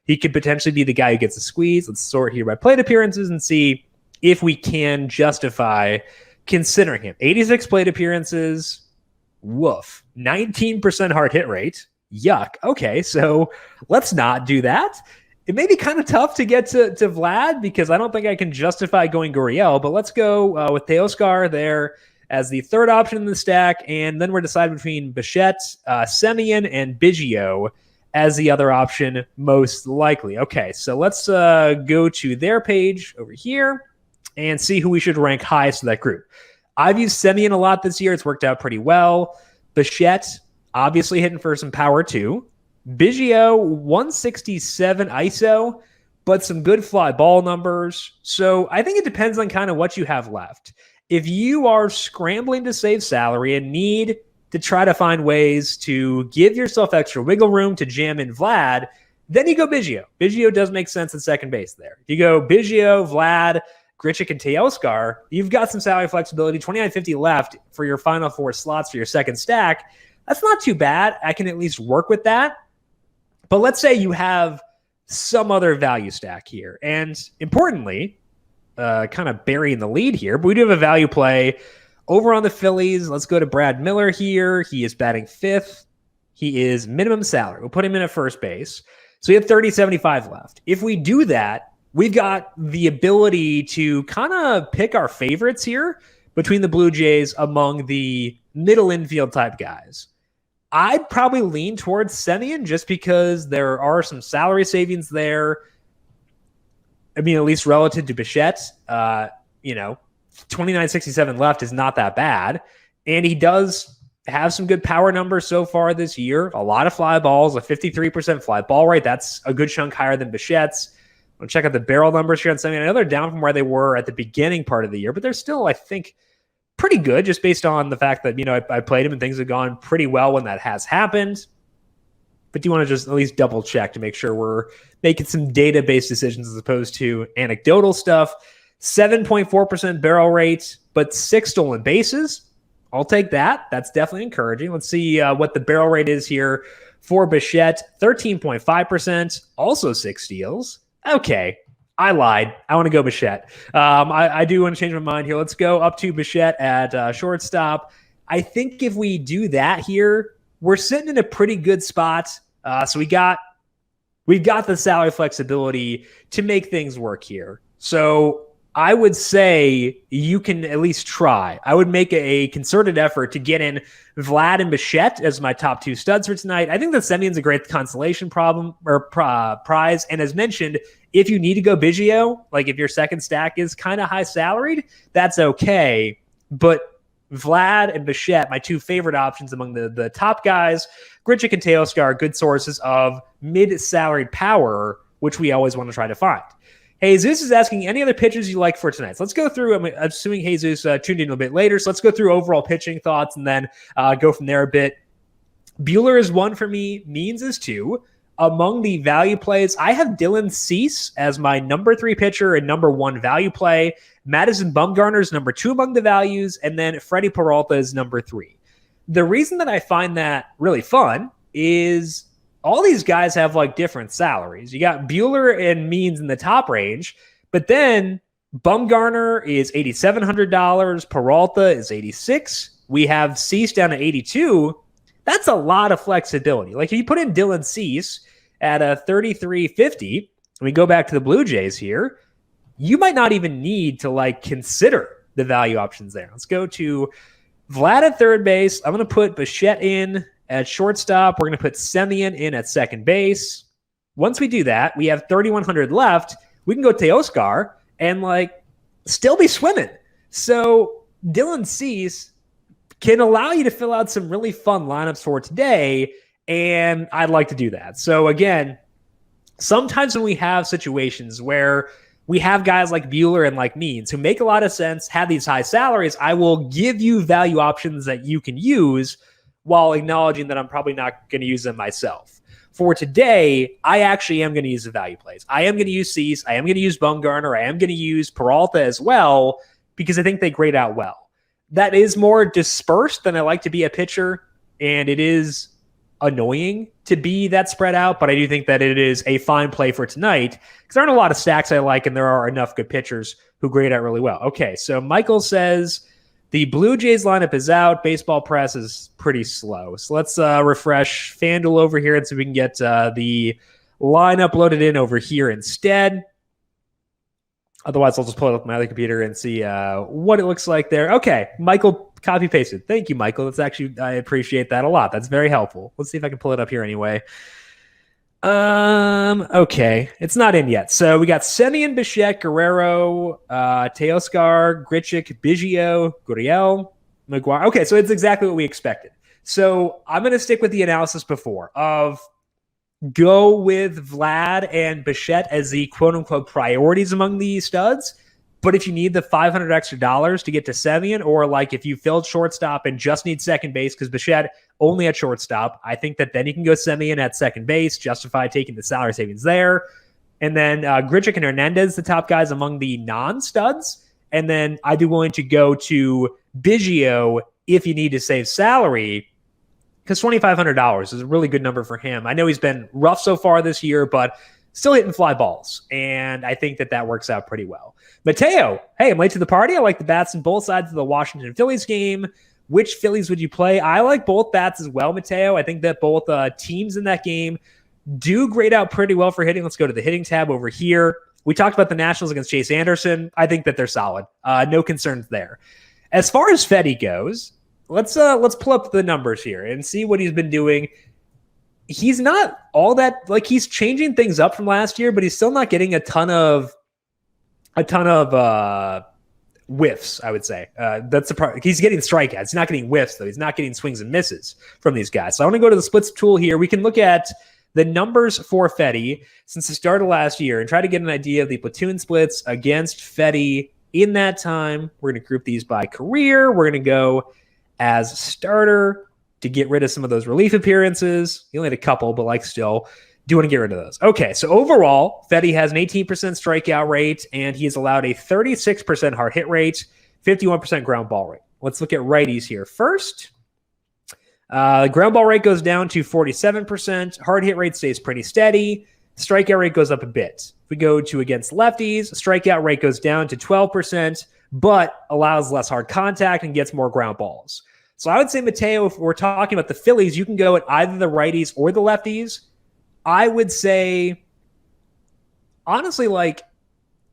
He could potentially be the guy who gets a squeeze. Let's sort here by plate appearances and see if we can justify considering him. 86 plate appearances. Woof. 19% hard hit rate. Yuck. Okay, so let's not do that. It may be kind of tough to get to Vlad because I don't think I can justify going Gurriel, but let's go with Teoscar there as the third option in the stack, and then we're deciding between Bichette, Semien, and Biggio as the other option most likely. Okay, so let's go to their page over here and see who we should rank highest in that group. I've used Semien a lot this year. It's worked out pretty well. Bichette, obviously hitting for some power too. Biggio, 167 ISO, but some good fly ball numbers. So I think it depends on kind of what you have left. If you are scrambling to save salary and need to try to find ways to give yourself extra wiggle room to jam in Vlad, then you go Biggio. Biggio does make sense at second base there. If you go Biggio, Vlad, Grichuk, and Teoscar, you've got some salary flexibility, 2950 left for your final four slots for your second stack. That's not too bad. I can at least work with that. But let's say you have some other value stack here. And importantly, kind of burying the lead here, but we do have a value play over on the Phillies. Let's go to Brad Miller here. He is batting fifth. He is minimum salary. We'll put him in at first base. So we have 30.75 left. If we do that, we've got the ability to kind of pick our favorites here between the Blue Jays among the middle infield type guys. I'd probably lean towards Semien just because there are some salary savings there. I mean, at least relative to Bichette, 29.67 left is not that bad. And he does have some good power numbers so far this year. A lot of fly balls, a 53% fly ball rate. That's a good chunk higher than Bichette's. I'll check out the barrel numbers here on Semien. I know they're down from where they were at the beginning part of the year, but they're still, I think, pretty good just based on the fact that, I played him and things have gone pretty well when that has happened. But do you want to just at least double check to make sure we're making some database decisions as opposed to anecdotal stuff? 7.4% barrel rate, but 6 stolen bases. I'll take that. That's definitely encouraging. Let's see what the barrel rate is here for Bichette. 13.5%, also 6 steals. Okay, I lied. I want to go Bichette. I do want to change my mind here. Let's go up to Bichette at shortstop. I think if we do that here, we're sitting in a pretty good spot. So we've got the salary flexibility to make things work here. So I would say you can at least try. I would make a concerted effort to get in Vlad and Bichette as my top 2 studs for tonight. I think that Semien's a great consolation prize. And as mentioned, if you need to go Biggio, like if your second stack is kind of high salaried, that's okay. But Vlad and Bichette, my 2 favorite options among the top guys, Grichuk and Teoscar are good sources of mid-salaried power, which we always want to try to find. Jesus is asking any other pitchers you like for tonight. So let's go through. I'm assuming Jesus tuned in a bit later. So let's go through overall pitching thoughts and then go from there a bit. Buehler is 1 for me. Means is 2. Among the value plays, I have Dylan Cease as my number 3 pitcher and number 1 value play. Madison Bumgarner is number 2 among the values. And then Freddie Peralta is number 3. The reason that I find that really fun is all these guys have like different salaries. You got Buehler and Means in the top range, but then Bumgarner is $8,700. Peralta is 86. We have Cease down to 82. That's a lot of flexibility. Like if you put in Dylan Cease at a 33.50, and we go back to the Blue Jays here, you might not even need to like consider the value options there. Let's go to Vlad at third base. I'm going to put Bichette in at shortstop. We're going to put Semien in at second base. Once we do that, we have 3,100 left. We can go Teoscar and like still be swimming. So Dylan Cease can allow you to fill out some really fun lineups for today, and I'd like to do that. So again, sometimes when we have situations where we have guys like Bueller and like Means who make a lot of sense, have these high salaries, I will give you value options that you can use while acknowledging that I'm probably not going to use them myself. For today, I actually am going to use the value plays. I am going to use Cease. I am going to use Bumgarner. I am going to use Peralta as well because I think they grade out well. That is more dispersed than I like to be a pitcher, and it is annoying to be that spread out, but I do think that it is a fine play for tonight because there aren't a lot of stacks I like, and there are enough good pitchers who grade out really well. Okay, so Michael says the Blue Jays lineup is out. Baseball press is pretty slow. So let's refresh FanDuel over here and see if we can get the lineup loaded in over here instead. Otherwise, I'll just pull it up my other computer and see what it looks like there. Okay, Michael copy pasted. Thank you, Michael. That's actually, I appreciate that a lot. That's very helpful. Let's see if I can pull it up here anyway. Okay, it's not in yet. So we got Semien, Bichette, Guerrero, Teoscar, Grichuk, Biggio, Gurriel, McGuire. Okay, so it's exactly what we expected. So I'm going to stick with the analysis before of go with Vlad and Bichette as the quote-unquote priorities among the studs. But if you need the $500 extra to get to Semien, or like if you filled shortstop and just need second base because Bichette only at shortstop, I think that then you can go Semien at second base, justify taking the salary savings there. And then Grichuk and Hernandez, the top guys among the non-studs. And then I'd be willing to go to Biggio if you need to save salary, because $2,500 is a really good number for him. I know he's been rough so far this year, but still hitting fly balls. And I think that works out pretty well. Mateo, hey, I'm late to the party. I like the bats in both sides of the Washington Phillies game. Which Phillies would you play? I like both bats as well, Mateo. I think that both teams in that game do grade out pretty well for hitting. Let's go to the hitting tab over here. We talked about the Nationals against Chase Anderson. I think that they're solid. No concerns there. As far as Fetty goes, let's pull up the numbers here and see what he's been doing. He's not all that, like, he's changing things up from last year, but he's still not getting a ton of whiffs, I would say. That's the part. He's getting strikeouts. He's not getting whiffs, though. He's not getting swings and misses from these guys. So I want to go to the splits tool here. We can look at the numbers for Fetty since the start of last year and try to get an idea of the platoon splits against Fetty in that time. We're going to group these by career. We're going to go as starter to get rid of some of those relief appearances. He only had a couple, but like still, do want to get rid of those. Okay, so overall, Fetty has an 18% strikeout rate, and he has allowed a 36% hard hit rate, 51% ground ball rate. Let's look at righties here first. Ground ball rate goes down to 47%. Hard hit rate stays pretty steady. Strikeout rate goes up a bit. If we go to against lefties, strikeout rate goes down to 12%, but allows less hard contact and gets more ground balls. So I would say, Mateo, if we're talking about the Phillies, you can go at either the righties or the lefties. I would say, honestly, like,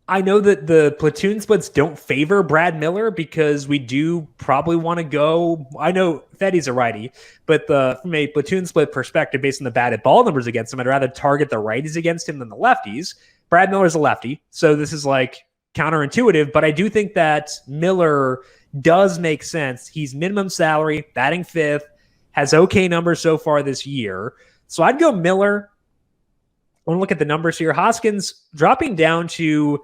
I know that the platoon splits don't favor Brad Miller because we do probably want to go. I know Fetty's a righty, but from a platoon split perspective, based on the batted ball numbers against him, I'd rather target the righties against him than the lefties. Brad Miller's a lefty, so this is like counterintuitive, but I do think that Miller does make sense. He's minimum salary, batting fifth, has okay numbers so far this year. So I'd go Miller. I want to look at the numbers here. Hoskins dropping down to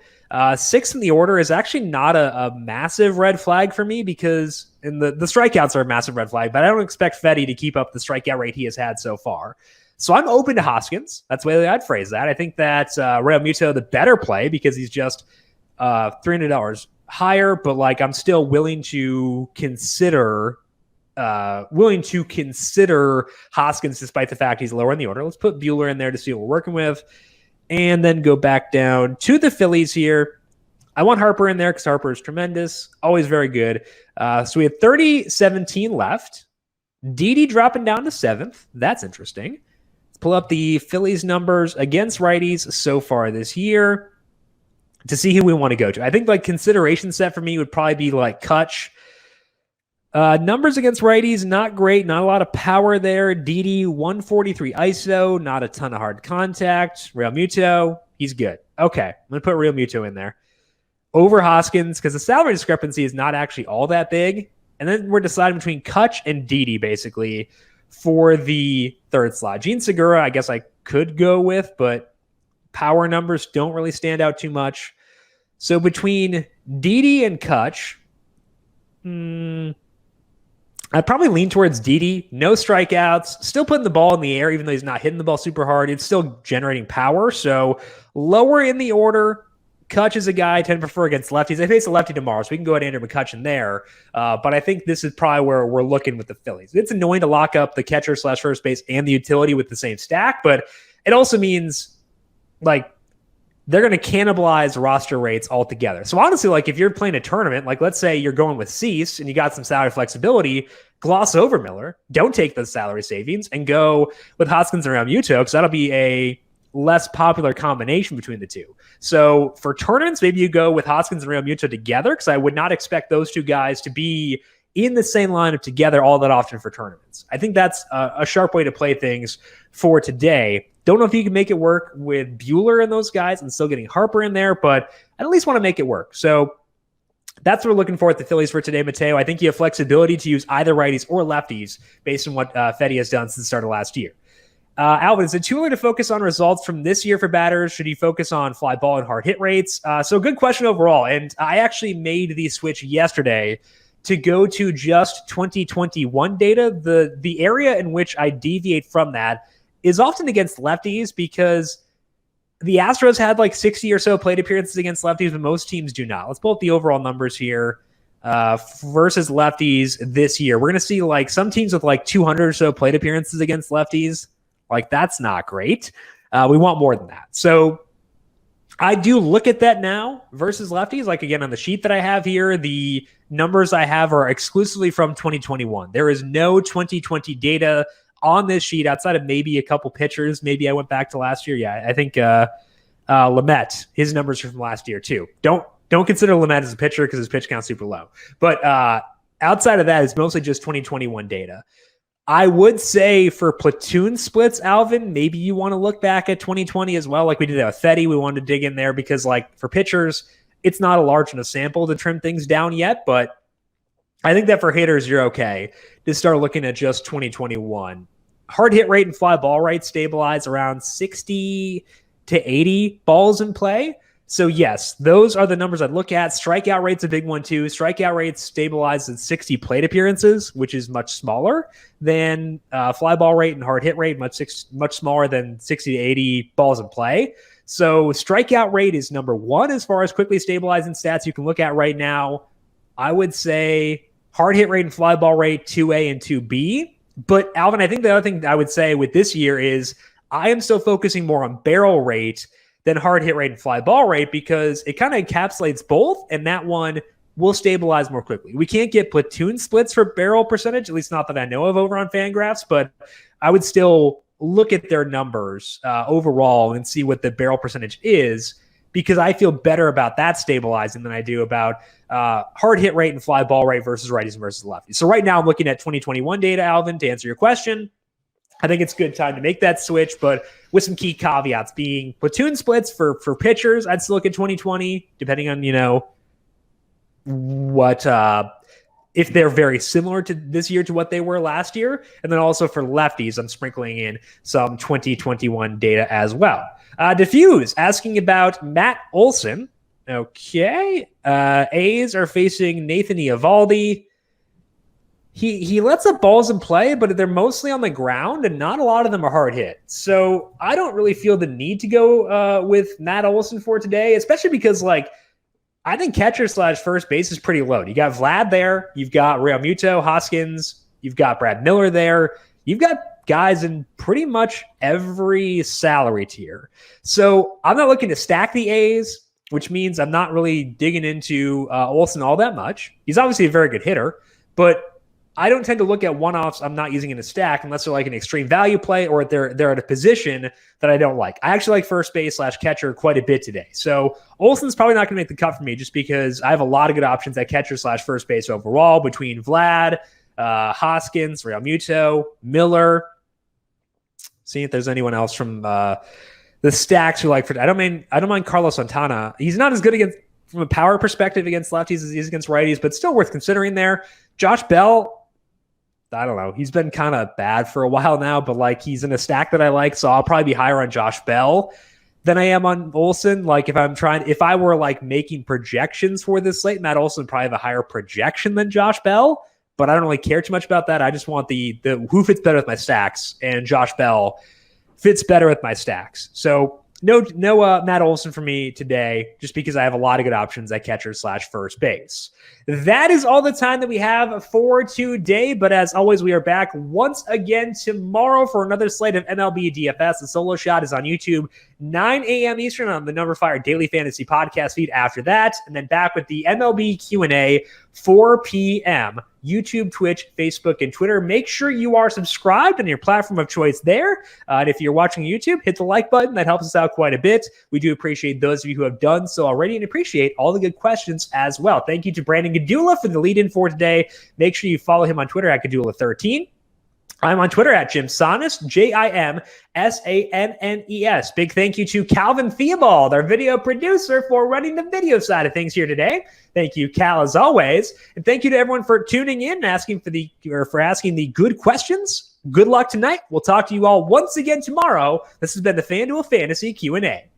sixth in the order is actually not a massive red flag for me because the strikeouts are a massive red flag, but I don't expect Fetty to keep up the strikeout rate he has had so far. So I'm open to Hoskins. That's the way I'd phrase that. I think that Real Muto, the better play because he's just $300 higher, but like I'm still willing to consider Hoskins despite the fact he's lower in the order. Let's put Bueller in there to see what we're working with and then go back down to the Phillies here. I want Harper in there because Harper is tremendous, always very good. So we have 30-17 left. Didi dropping down to 7th. That's interesting. Let's pull up the Phillies numbers against righties so far this year to see who we want to go to. I think like consideration set for me would probably be like Kutch. Numbers against righties, not great. Not a lot of power there. Didi, 143 ISO, not a ton of hard contact. Real Muto, he's good. Okay, I'm going to put Real Muto in there. Over Hoskins, because the salary discrepancy is not actually all that big. And then we're deciding between Kutch and Didi, basically, for the third slot. Gene Segura, I guess I could go with, but power numbers don't really stand out too much. So between Didi and Kutch, I'd probably lean towards Didi. No strikeouts, still putting the ball in the air, even though he's not hitting the ball super hard. It's still generating power. So lower in the order. Kutch is a guy I tend to prefer against lefties. I face a lefty tomorrow, so we can go ahead and enter McCutchen there. But I think this is probably where we're looking with the Phillies. It's annoying to lock up the catcher / first base and the utility with the same stack, but it also means like they're going to cannibalize roster rates altogether. So honestly, like if you're playing a tournament, like let's say you're going with Cease and you got some salary flexibility, gloss over Miller, don't take those salary savings and go with Hoskins and Realmuto because that'll be a less popular combination between the two. So for tournaments, maybe you go with Hoskins and Realmuto together because I would not expect those two guys to be in the same lineup together all that often for tournaments. I think that's a sharp way to play things for today. Don't know if you can make it work with Buehler and those guys and still getting Harper in there, but I at least want to make it work. So that's what we're looking for at the Phillies for today, Mateo. I think you have flexibility to use either righties or lefties based on what Fedde has done since the start of last year. Alvin, is it too early to focus on results from this year for batters? Should he focus on fly ball and hard hit rates? So good question overall. And I actually made the switch yesterday to go to just 2021 data. The area in which I deviate from that is often against lefties because the Astros had like 60 or so plate appearances against lefties, but most teams do not. Let's pull up the overall numbers here versus lefties this year. We're going to see like some teams with like 200 or so plate appearances against lefties. Like, that's not great. We want more than that. So I do look at that now versus lefties. Like, again, on the sheet that I have here, the numbers I have are exclusively from 2021. There is no 2020 data on this sheet outside of maybe a couple pitchers. Maybe I went back to last year. Yeah, I think Lamet, his numbers are from last year too. Don't consider Lamet as a pitcher because his pitch count's super low. But outside of that, it's mostly just 2021 data. I would say for platoon splits, Alvin, maybe you want to look back at 2020 as well. Like we did with Fedde, we wanted to dig in there because like for pitchers, it's not a large enough sample to trim things down yet. But I think that for hitters, you're okay to start looking at just 2021. Hard hit rate and fly ball rate stabilize around 60 to 80 balls in play. So yes, those are the numbers I'd look at. Strikeout rate's a big one too. Strikeout rates stabilize at 60 plate appearances, which is much smaller than fly ball rate and hard hit rate, much smaller than 60 to 80 balls in play. So strikeout rate is number one as far as quickly stabilizing stats you can look at right now. I would say hard hit rate and fly ball rate 2A and 2B. But Alvin, I think the other thing I would say with this year is I am still focusing more on barrel rate than hard hit rate and fly ball rate because it kind of encapsulates both, and that one will stabilize more quickly. We can't get platoon splits for barrel percentage, at least not that I know of over on FanGraphs, but I would still look at their numbers overall and see what the barrel percentage is because I feel better about that stabilizing than I do about hard hit rate and fly ball rate versus righties versus lefties. So right now I'm looking at 2021 data, Alvin, to answer your question. I think it's a good time to make that switch, but with some key caveats being platoon splits for pitchers. I'd still look at 2020, depending on, what if they're very similar to this year to what they were last year. And then also for lefties, I'm sprinkling in some 2021 data as well. Diffuse asking about Matt Olson. Okay. A's are facing Nathan Eovaldi. He lets up balls in play, but they're mostly on the ground, and not a lot of them are hard hit. So I don't really feel the need to go with Matt Olson for today, especially because, I think catcher / first base is pretty low. You got Vlad there. You've got Realmuto, Hoskins. You've got Brad Miller there. You've got guys in pretty much every salary tier. So I'm not looking to stack the A's which means I'm not really digging into Olsen all that much. He's obviously a very good hitter, but I don't tend to look at one-offs I'm not using in a stack unless they're like an extreme value play or they're at a position that I don't like. I actually like first base / catcher quite a bit today. So Olsen's probably not going to make the cut for me just because I have a lot of good options at catcher / first base overall between Vlad, Hoskins, Real Muto, Miller. See if there's anyone else from the stacks who like for. I don't mind Carlos Santana. He's not as good against from a power perspective against lefties as he is against righties, but still worth considering there. Josh Bell. I don't know. He's been kind of bad for a while now, but like he's in a stack that I like, so I'll probably be higher on Josh Bell than I am on Olsen. Like if I were like making projections for this slate, Matt Olsen would probably have a higher projection than Josh Bell, but I don't really care too much about that. I just want the who fits better with my stacks, and Josh Bell fits better with my stacks. So no Matt Olsen for me today, just because I have a lot of good options at catcher / first base. That is all the time that we have for today. But as always, we are back once again tomorrow for another slate of MLB DFS. The solo shot is on YouTube, 9 a.m. Eastern on the numberFire Daily Fantasy Podcast feed after that. And then back with the MLB Q&A, 4 p.m. YouTube, Twitch, Facebook, and Twitter. Make sure you are subscribed on your platform of choice there. And if you're watching YouTube, hit the like button. That helps us out quite a bit. We do appreciate those of you who have done so already and appreciate all the good questions as well. Thank you to Brandon Gdula for the lead-in for today. Make sure you follow him on Twitter at Gdula13. I'm on Twitter at Jim Sannes, JimSannes. Big thank you to Calvin Theobald, our video producer, for running the video side of things here today. Thank you, Cal, as always. And thank you to everyone for tuning in and asking the good questions. Good luck tonight. We'll talk to you all once again tomorrow. This has been the FanDuel Fantasy Q&A.